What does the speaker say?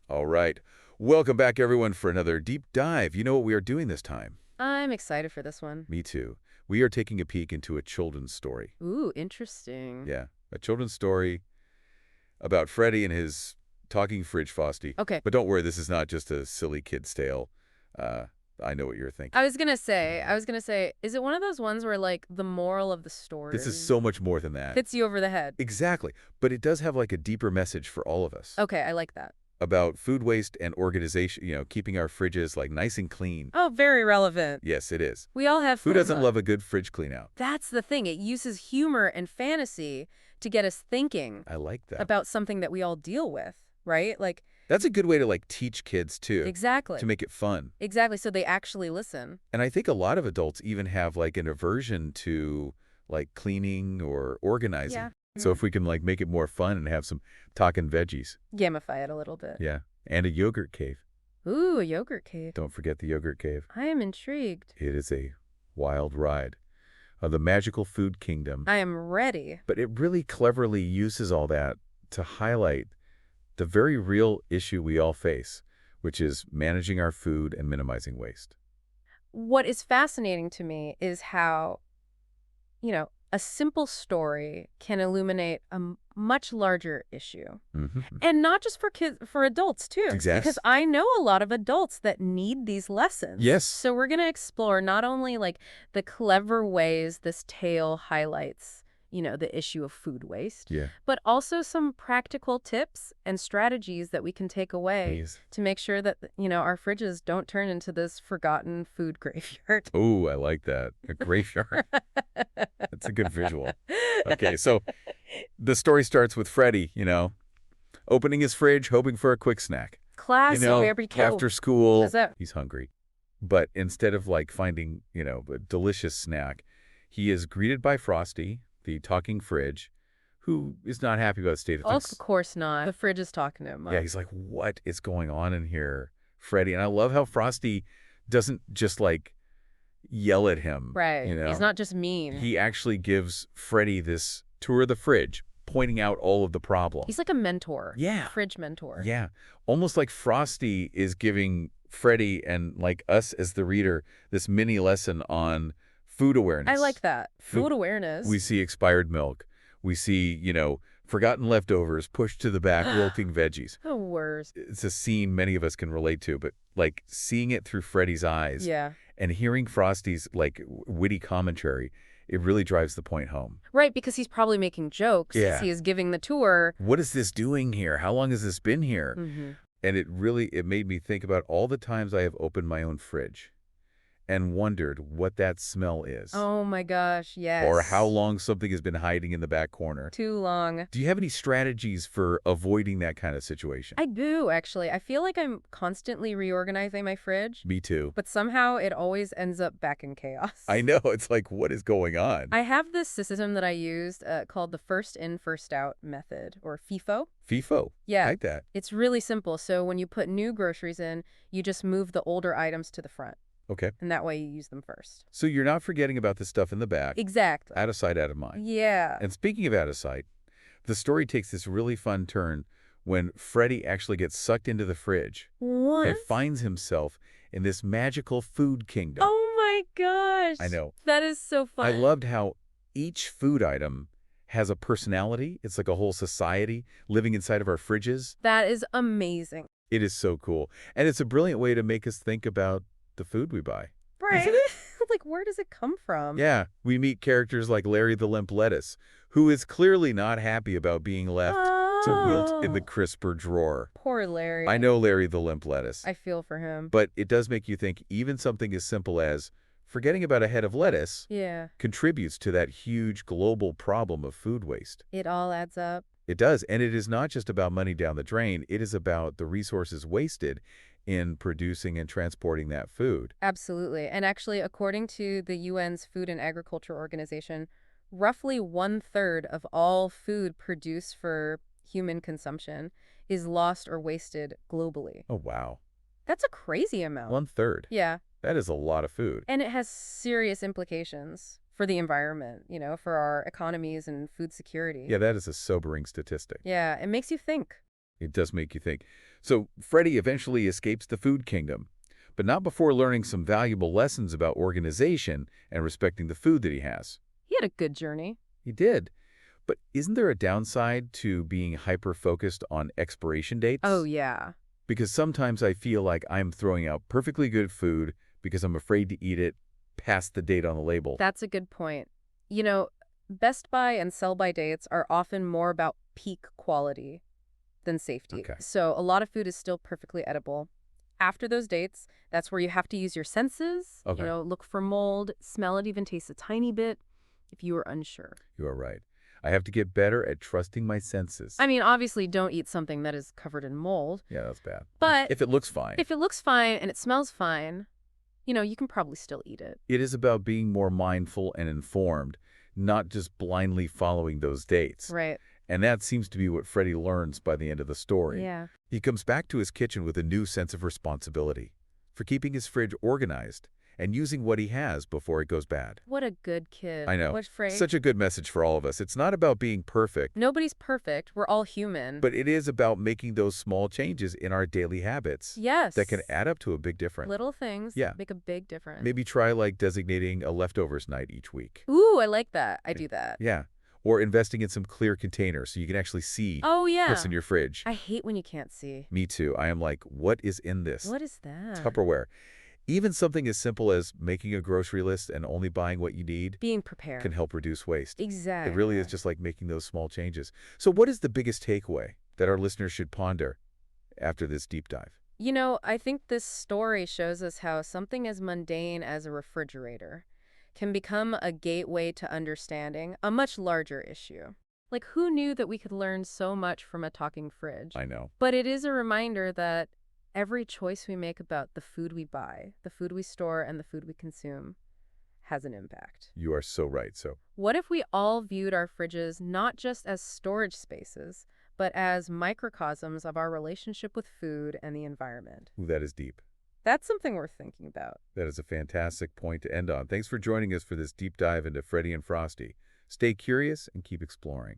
All right. Welcome back, everyone, for another deep dive. You know what we are doing this time? I'm excited for this one. Me too. We are taking a peek into a children's story. Ooh, interesting. Yeah, a children's story about Freddy and his talking fridge Frosty. Okay. But don't worry, this is not just a silly kid's tale. Uh, I know what you're thinking. I was gonna say, is it one of those ones where, like, the moral of the story This is so much more than that. hits you over the head? Exactly. But it does have like a deeper message for all of us. Okay, I like that. About food waste and organization, keeping our fridges like nice and clean. Oh, very relevant. Yes, it is. We all have Who doesn't FOMO. love a good fridge clean out? That's the thing. It uses humor and fantasy to get us thinking I like that. about something that we all deal with, right? Like, That's a good way to like teach kids too, exactly. to make it fun. Exactly, so they actually listen. And I think a lot of adults even have like an aversion to like cleaning or organizing. Yeah. So if we can like make it more fun and have some talking veggies. Gamify it a little bit. Yeah. And a yogurt cave. Ooh, a yogurt cave. Don't forget the yogurt cave. I am intrigued. It is a wild ride of the magical food kingdom. I am ready. But it really cleverly uses all that to highlight the very real issue we all face, which is managing our food and minimizing waste. What is fascinating to me is how, a simple story can illuminate a much larger issue. Mm-hmm. And not just for kids, for adults too. Exactly. Because I know a lot of adults that need these lessons. Yes. So we're going to explore not only like the clever ways this tale highlights, the issue of food waste, Yeah. but also some practical tips and strategies that we can take away Please. to make sure that, our fridges don't turn into this forgotten food graveyard. Oh, I like that. A graveyard. That's a good visual. Okay, so the story starts with Freddy, opening his fridge, hoping for a quick snack. Classic, very cool. After school, What's that? he's hungry. But instead of like finding, a delicious snack, he is greeted by Frosty, the talking fridge, who is not happy about the state of Of things. course not. The fridge is talking to him. Yeah, he's like, what is going on in here, Freddy? And I love how Frosty doesn't just like yell at him. Right. He's not just mean. He actually gives Freddy this tour of the fridge, pointing out all of the problems. He's like a mentor. Yeah. Fridge mentor. Yeah. Almost like Frosty is giving Freddy and like us as the reader this mini lesson on food awareness. I like that. Food awareness. We see expired milk. We see, forgotten leftovers pushed to the back, wilting veggies. The worst. It's a scene many of us can relate to, but like seeing it through Freddy's eyes Yeah. and hearing Frosty's like witty commentary, it really drives the point home. Right, because he's probably making jokes Yeah. as he is giving the tour. What is this doing here? How long has this been here? Mm-hmm. And it made me think about all the times I have opened my own fridge and wondered what that smell is. Oh my gosh, yes. Or how long something has been hiding in the back corner. Too long. Do you have any strategies for avoiding that kind of situation? I do, actually. I feel like I'm constantly reorganizing my fridge, Me too. but somehow it always ends up back in chaos. I know. It's like, what is going on? I have this system that I used called the first in, first out method, or FIFO. FIFO. Yeah. I like that. It's really simple. So when you put new groceries in, you just move the older items to the front. Okay. And that way you use them first. So you're not forgetting about the stuff in the back. Exactly. Out of sight, out of mind. Yeah. And speaking of out of sight, the story takes this really fun turn when Freddy actually gets sucked into the fridge What? and finds himself in this magical food kingdom. Oh my gosh. I know. That is so fun. I loved how each food item has a personality. It's like a whole society living inside of our fridges. That is amazing. It is so cool. And it's a brilliant way to make us think about the food we buy. Right. Like, where does it come from? Yeah, we meet characters like Larry the Limp Lettuce, who is clearly not happy about being left to wilt in the crisper drawer. Poor Larry. I know Larry the Limp Lettuce. I feel for him. But it does make you think even something as simple as forgetting about a head of lettuce Yeah. contributes to that huge global problem of food waste. It all adds up. It does. And it is not just about money down the drain. It is about the resources wasted in producing and transporting that food. Absolutely. And actually, according to the UN's Food and Agriculture Organization, roughly 1/3 of all food produced for human consumption is lost or wasted globally. Oh, wow. That's a crazy amount. 1/3. Yeah. That is a lot of food. And it has serious implications for the environment, for our economies and food security. Yeah, that is a sobering statistic. Yeah, it makes you think. It does make you think. So Freddy eventually escapes the food kingdom, but not before learning some valuable lessons about organization and respecting the food that he has. He had a good journey. He did. But isn't there a downside to being hyper-focused on expiration Oh, dates? yeah. Because sometimes I feel like I'm throwing out perfectly good food because I'm afraid to eat it past the date on the label. That's a good point. You know, best by and sell by dates are often more about peak quality than safety. Okay. So a lot of food is still perfectly edible. After those dates, that's where you have to use your senses, Okay. look for mold, smell it, even taste a tiny bit if you are unsure. You are right. I have to get better at trusting my senses. I mean, obviously, don't eat something that is covered in mold, Yeah, that's bad. but If it looks fine. if it looks fine and it smells fine, you can probably still eat it. It is about being more mindful and informed, not just blindly following those dates. Right. And that seems to be what Freddy learns by the end of the story. Yeah. He comes back to his kitchen with a new sense of responsibility for keeping his fridge organized and using what he has before it goes bad. What a good kid. I know. What phrase? Such a good message for all of us. It's not about being perfect, Nobody's perfect. We're all human. but it is about making those small changes in our daily habits yes. that can add up to a big difference. Little things Yeah. make a big difference. Maybe try like designating a leftovers night each week. Ooh, I like that. I do that. Yeah. Or investing in some clear containers so you can actually see Oh, yeah. what's in your fridge. I hate when you can't see. Me too. I am like, what is in this? What is that? Tupperware. Even something as simple as making a grocery list and only buying what you need Being prepared. can help reduce waste. Exactly. It really is just like making those small changes. So what is the biggest takeaway that our listeners should ponder after this deep dive? I think this story shows us how something as mundane as a refrigerator can become a gateway to understanding a much larger issue. Like, who knew that we could learn so much from a talking fridge? I know. But it is a reminder that every choice we make about the food we buy, the food we store, and the food we consume has an impact. You are so right. So What if we all viewed our fridges not just as storage spaces, but as microcosms of our relationship with food and the environment? ooh, that is deep. That's something worth thinking about. That is a fantastic point to end on. Thanks for joining us for this deep dive into Freddy and Frosty. Stay curious and keep exploring.